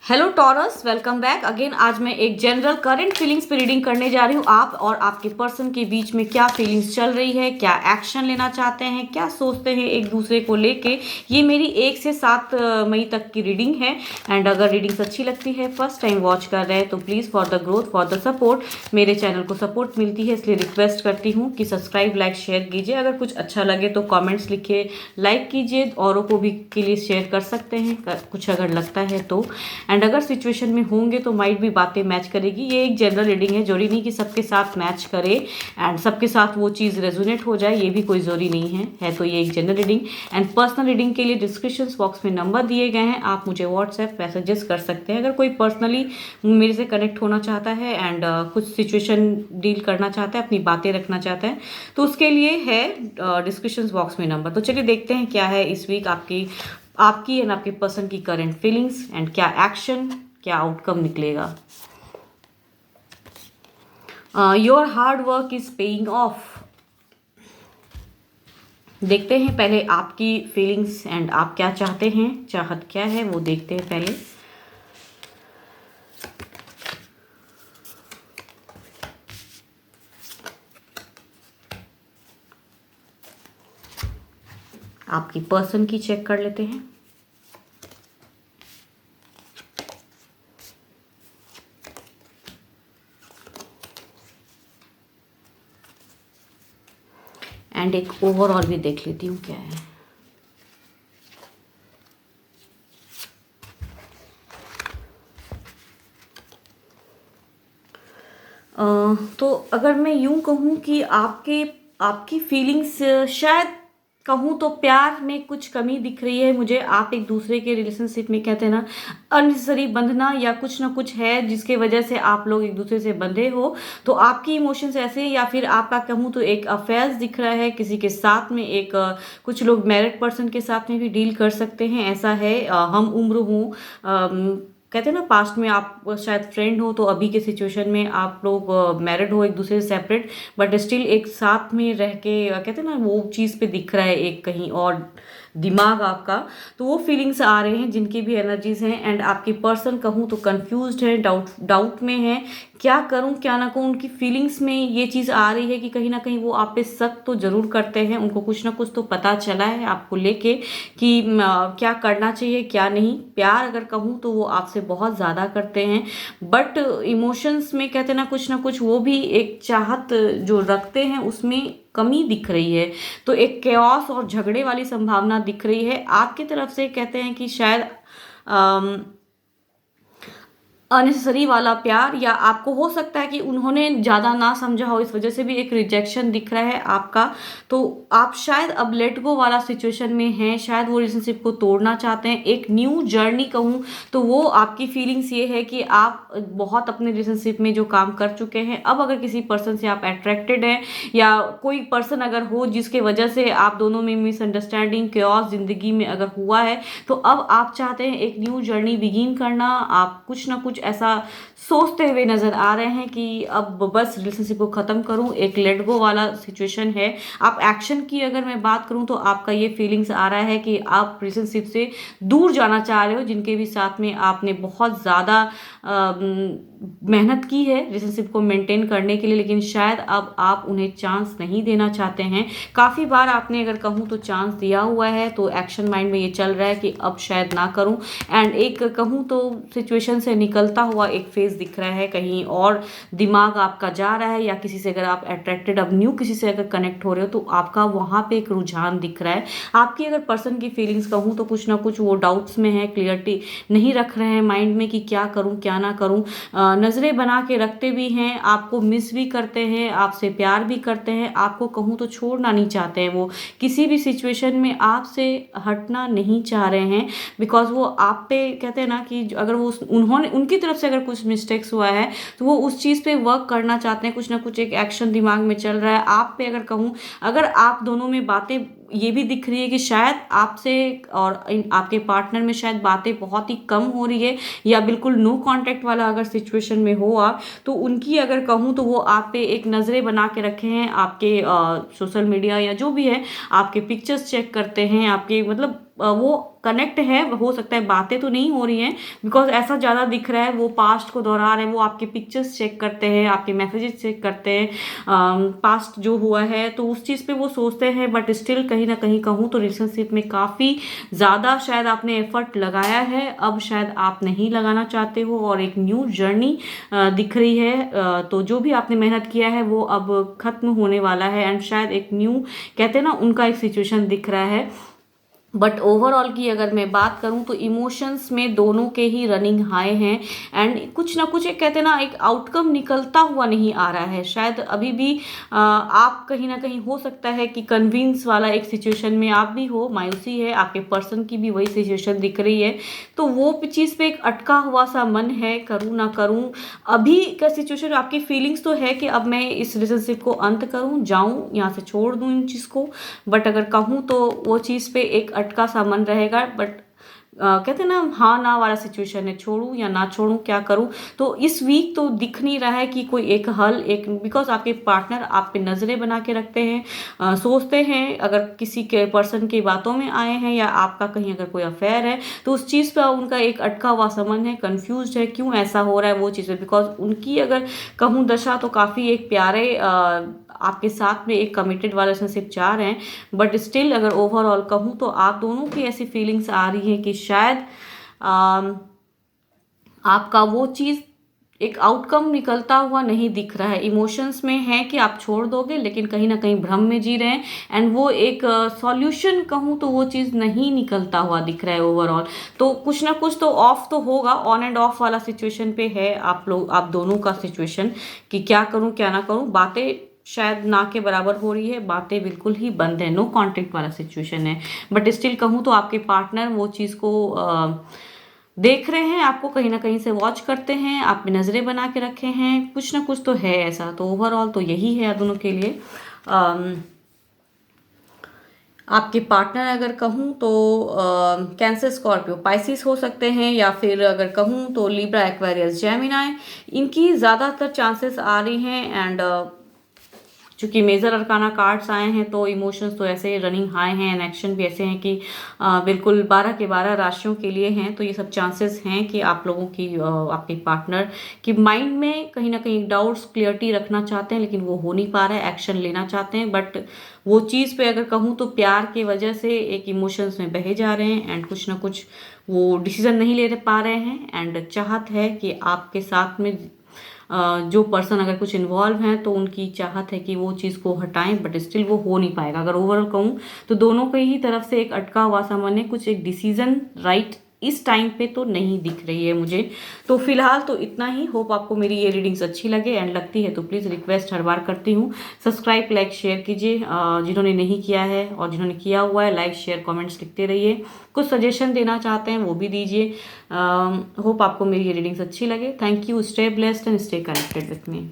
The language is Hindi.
Hello taurus, welcome back again. आज मैं एक जनरल करंट फीलिंग्स पे रीडिंग करने जा रही हूँ। आप और आपके पर्सन के बीच में क्या फीलिंग्स चल रही है, क्या एक्शन लेना चाहते हैं, क्या सोचते हैं एक दूसरे को लेके। ये मेरी 1 से 7 मई तक की रीडिंग है। एंड अगर रीडिंग्स अच्छी लगती है, फर्स्ट टाइम वॉच कर रहे हैं तो please for the growth, for the support, मेरे चैनल को सपोर्ट मिलती है इसलिए रिक्वेस्ट करती हूँ कि सब्सक्राइब, लाइक, शेयर कीजिए। अगर कुछ अच्छा लगे तो कॉमेंट्स लिखिए, लाइक कीजिए, औरों को भी के लिए शेयर कर सकते हैं कुछ अगर लगता है तो। एंड अगर सिचुएशन में होंगे तो माइट भी बातें मैच करेगी। ये एक जनरल रीडिंग है, जरूरी नहीं कि सबके साथ मैच करे एंड सबके साथ वो चीज़ रेजोनेट हो जाए, ये भी कोई ज़रूरी नहीं है तो ये एक general reading. And personal reading के लिए डिस्क्रिप्शन बॉक्स में नंबर दिए गए हैं, आप मुझे व्हाट्सएप मैसेजेस कर सकते हैं। अगर कोई पर्सनली मेरे से कनेक्ट होना चाहता है एंड कुछ सिचुएशन डील करना चाहता है, अपनी बातें रखना चाहता है, तो उसके लिए है डिस्क्रिप्शन बॉक्स में नंबर। तो चलिए देखते हैं क्या है इस वीक आपकी एंड आपके पर्सन की करंट फीलिंग्स एंड क्या एक्शन, क्या आउटकम निकलेगा। Your hard work is paying off. देखते हैं पहले आपकी फीलिंग्स एंड आप क्या चाहते हैं, चाहत क्या है वो देखते हैं पहले। आपकी पर्सन की चेक कर लेते हैं। एंड एक ओवरऑल भी देख लेती हूँ क्या है। तो अगर मैं यूं कहूँ कि आपकी फीलिंग्स, शायद कहूँ तो प्यार में कुछ कमी दिख रही है मुझे। आप एक दूसरे के रिलेशनशिप में कहते हैं ना अननेसेसरी बंधना, या कुछ ना कुछ है जिसके वजह से आप लोग एक दूसरे से बंधे हो। तो आपकी इमोशंस ऐसे हैं, या फिर आपका कहूँ तो एक अफेयर्स दिख रहा है किसी के साथ में। एक कुछ लोग मैरिड पर्सन के साथ में भी डील कर सकते हैं, ऐसा है। हम उम्र हूँ, कहते हैं ना पास्ट में आप शायद फ्रेंड हो, तो अभी के सिचुएशन में आप लोग मैरिड हो, एक दूसरे से सेपरेट, बट स्टिल एक साथ में रह के कहते हैं ना वो चीज़ पे दिख रहा है एक कहीं और दिमाग आपका। तो वो फीलिंग्स आ रहे हैं जिनकी भी एनर्जीज हैं। एंड आपकी पर्सन कहूँ तो कंफ्यूज्ड है, डाउट में है, क्या करूँ क्या ना करूँ। उनकी फीलिंग्स में ये चीज़ आ रही है कि कहीं ना कहीं वो आप पे शक तो जरूर करते हैं, उनको कुछ ना कुछ तो पता चला है आपको लेके कि क्या करना चाहिए क्या नहीं। प्यार अगर कहूँ तो वो आपसे बहुत ज़्यादा करते हैं, बट इमोशंस में कहते ना कुछ वो भी एक चाहत जो रखते हैं उसमें कमी दिख रही है। तो एक केओस और झगड़े वाली संभावना दिख रही है आपकी तरफ से। कहते हैं कि शायद अननेसेसरी वाला प्यार, या आपको हो सकता है कि उन्होंने ज़्यादा ना समझा हो, इस वजह से भी एक रिजेक्शन दिख रहा है आपका। तो आप शायद अब लेट गो वाला सिचुएशन में हैं, शायद वो रिलेशनशिप को तोड़ना चाहते हैं। एक न्यू जर्नी कहूँ तो वो आपकी फीलिंग्स ये है कि आप बहुत अपने रिलेशनशिप में जो काम कर चुके हैं, अब अगर किसी पर्सन से आप अट्रैक्टेड हैं, या कोई पर्सन अगर हो जिसके वजह से आप दोनों में मिसअंडरस्टैंडिंग केओस जिंदगी में अगर हुआ है, तो अब आप चाहते हैं एक न्यू जर्नी बिगिन करना। आप कुछ ना कुछ ऐसा सोचते हुए नजर आ रहे हैं कि अब बस रिलेशनशिप को खत्म करूं, एक लेट गो वाला सिचुएशन है। आप एक्शन की अगर मैं बात करूं तो आपका ये फीलिंग्स आ रहा है कि आप रिलेशनशिप से दूर जाना चाह रहे हो, जिनके भी साथ में आपने बहुत ज़्यादा मेहनत की है रिलेशनशिप को मेंटेन करने के लिए, लेकिन शायद अब आप उन्हें चांस नहीं देना चाहते हैं। काफ़ी बार आपने अगर कहूँ तो चांस दिया हुआ है, तो एक्शन माइंड में ये चल रहा है कि अब शायद ना करूँ। एंड एक कहूँ तो सिचुएशन से निकलता हुआ एक फेज दिख रहा है, कहीं और दिमाग आपका जा रहा है, या किसी से अगर आप अट्रैक्टेड, अब न्यू किसी से अगर कनेक्ट हो रहे हो तो आपका वहाँ पे एक रुझान दिख रहा है। आपकी अगर पर्सन की फीलिंग्स कहूँ तो कुछ ना कुछ वो डाउट्स में है, क्लियरिटी नहीं रख रहे हैं माइंड में कि क्या करूँ क्या ना करूँ। नज़रें बना के रखते भी हैं, आपको मिस भी करते हैं, आपसे प्यार भी करते हैं, आपको कहूँ तो छोड़ना नहीं चाहते हैं। वो किसी भी सिचुएशन में आपसे हटना नहीं चाह रहे हैं, बिकॉज वो आप पे कहते हैं ना कि अगर वो उन्होंने उनकी तरफ से अगर कुछ मिस्टेक्स हुआ है तो वो उस चीज़ पे वर्क करना चाहते हैं। कुछ ना कुछ एक एक्शन दिमाग में चल रहा है आप पे। अगर कहूँ, अगर आप दोनों में बातें ये भी दिख रही है कि शायद आपसे और आपके पार्टनर में शायद बातें बहुत ही कम हो रही है, या बिल्कुल नो कांटेक्ट वाला अगर सिचुएशन में हो आप, तो उनकी अगर कहूँ तो वो आप पे एक नज़रें बना के रखे हैं, आपके सोशल मीडिया या जो भी है, आपके पिक्चर्स चेक करते हैं, आपके मतलब वो कनेक्ट है, हो सकता है बातें तो नहीं हो रही हैं, बिकॉज ऐसा ज़्यादा दिख रहा है वो पास्ट को दोहरा रहे हैं, वो आपके पिक्चर्स चेक करते हैं, आपके मैसेजेस चेक करते हैं, पास्ट जो हुआ है तो उस चीज़ पे वो सोचते हैं, बट स्टिल कहीं ना कहीं कहूँ तो रिलेशनशिप में काफ़ी ज़्यादा शायद आपने एफर्ट लगाया है, अब शायद आप नहीं लगाना चाहते हो और एक न्यू जर्नी दिख रही है। तो जो भी आपने मेहनत किया है वो अब खत्म होने वाला है, एंड शायद एक न्यू कहते हैं ना उनका एक सिचुएशन दिख रहा है। बट ओवरऑल की अगर मैं बात करूं तो इमोशंस में दोनों के ही रनिंग हाई हैं, एंड कुछ ना कुछ एक कहते हैं ना एक आउटकम निकलता हुआ नहीं आ रहा है। शायद अभी भी आप कहीं ना कहीं हो सकता है कि कन्विंस वाला एक सिचुएशन में आप भी हो, मायूसी है, आपके पर्सन की भी वही सिचुएशन दिख रही है, तो वो चीज़ पे एक अटका हुआ सा मन है, करूँ ना करूँ। अभी का सिचुएशन आपकी फीलिंग्स तो है कि अब मैं इस रिलेशनशिप को अंत करूँ, जाऊँ यहाँ से, छोड़ दूँ इन चीज़ को, बट अगर कहूँ तो वो चीज़ पे एक अटका सा मन रहेगा। बट कहते हैं ना हाँ ना वाला सिचुएशन है, छोड़ूं या ना छोड़ूं, क्या करूं। तो इस वीक तो दिख नहीं रहा है कि कोई एक हल, एक बिकॉज आपके पार्टनर आप पे नज़रें बना के रखते हैं, सोचते हैं, अगर किसी के पर्सन की बातों में आए हैं या आपका कहीं अगर कोई अफेयर है तो उस चीज़ पर उनका एक अटका हुआ समन है, कन्फ्यूज है क्यों ऐसा हो रहा है वो चीज़ है, बिकॉज उनकी अगर कहूँ दशा तो काफ़ी एक प्यारे आपके साथ में एक कमिटेड वाला रिलेशनशिप चाह रहे हैं, बट स्टिल अगर ओवरऑल कहूँ तो आप दोनों की ऐसी फीलिंग्स आ रही हैं कि शायद आपका वो चीज़ एक आउटकम निकलता हुआ नहीं दिख रहा है। इमोशंस में है कि आप छोड़ दोगे, लेकिन कहीं ना कहीं भ्रम में जी रहे हैं, एंड वो एक सॉल्यूशन कहूँ तो वो चीज़ नहीं निकलता हुआ दिख रहा है ओवरऑल। तो कुछ ना कुछ तो ऑफ तो होगा, ऑन एंड ऑफ वाला सिचुएशन पे है आप लोग, आप दोनों का सिचुएशन कि क्या करूँ क्या ना करूँ। बातें शायद ना के बराबर हो रही है, बातें बिल्कुल ही बंद है, नो कॉन्टेक्ट वाला सिचुएशन है, बट स्टिल कहूँ तो आपके पार्टनर वो चीज़ को देख रहे हैं, आपको कहीं ना कहीं से वॉच करते हैं, आप पे नज़रें बना के रखे हैं, कुछ ना कुछ तो है ऐसा। तो ओवरऑल तो यही है दोनों के लिए। आपके पार्टनर अगर कहूँ तो कैंसर, स्कॉर्पियो, पाइसिस हो सकते हैं, या फिर अगर कहूँ तो लिब्रा, एक्वेरियस, जेमिनाई, इनकी ज़्यादातर चांसेस आ रही हैं। एंड चूँकि मेजर अरकाना कार्ड्स आए हैं तो इमोशंस तो ऐसे रनिंग हाई हैं, एंड एक्शन भी ऐसे हैं कि बिल्कुल 12 के 12 राशियों के लिए हैं। तो ये सब चांसेस हैं कि आप लोगों की आपके पार्टनर की माइंड में कहीं ना कहीं डाउट्स, क्लियरिटी रखना चाहते हैं, लेकिन वो हो नहीं पा रहा है, एक्शन लेना चाहते हैं, बट वो चीज़ पे अगर कहूँ तो प्यार की वजह से एक इमोशंस में बहे जा रहे हैं, एंड कुछ ना कुछ वो डिसीजन नहीं ले पा रहे हैं, एंड चाहत है कि आपके साथ में जो पर्सन अगर कुछ इन्वॉल्व हैं तो उनकी चाहत है कि वो चीज़ को हटाएं, बट स्टिल वो हो नहीं पाएगा। अगर ओवरऑल कहूँ तो दोनों के ही तरफ से एक अटका हुआ सामान है, कुछ एक डिसीजन राइट इस टाइम पे तो नहीं दिख रही है मुझे। तो फिलहाल तो इतना ही। होप आपको मेरी ये रीडिंग्स अच्छी लगे, एंड लगती है तो प्लीज़ रिक्वेस्ट हर बार करती हूँ, सब्सक्राइब, लाइक, शेयर कीजिए जिन्होंने नहीं किया है, और जिन्होंने किया हुआ है लाइक, शेयर, कमेंट्स लिखते रहिए। कुछ सजेशन देना चाहते हैं वो भी दीजिए। होप आपको मेरी ये रीडिंग्स अच्छी लगे। Thank you. Stay blessed and stay connected with me.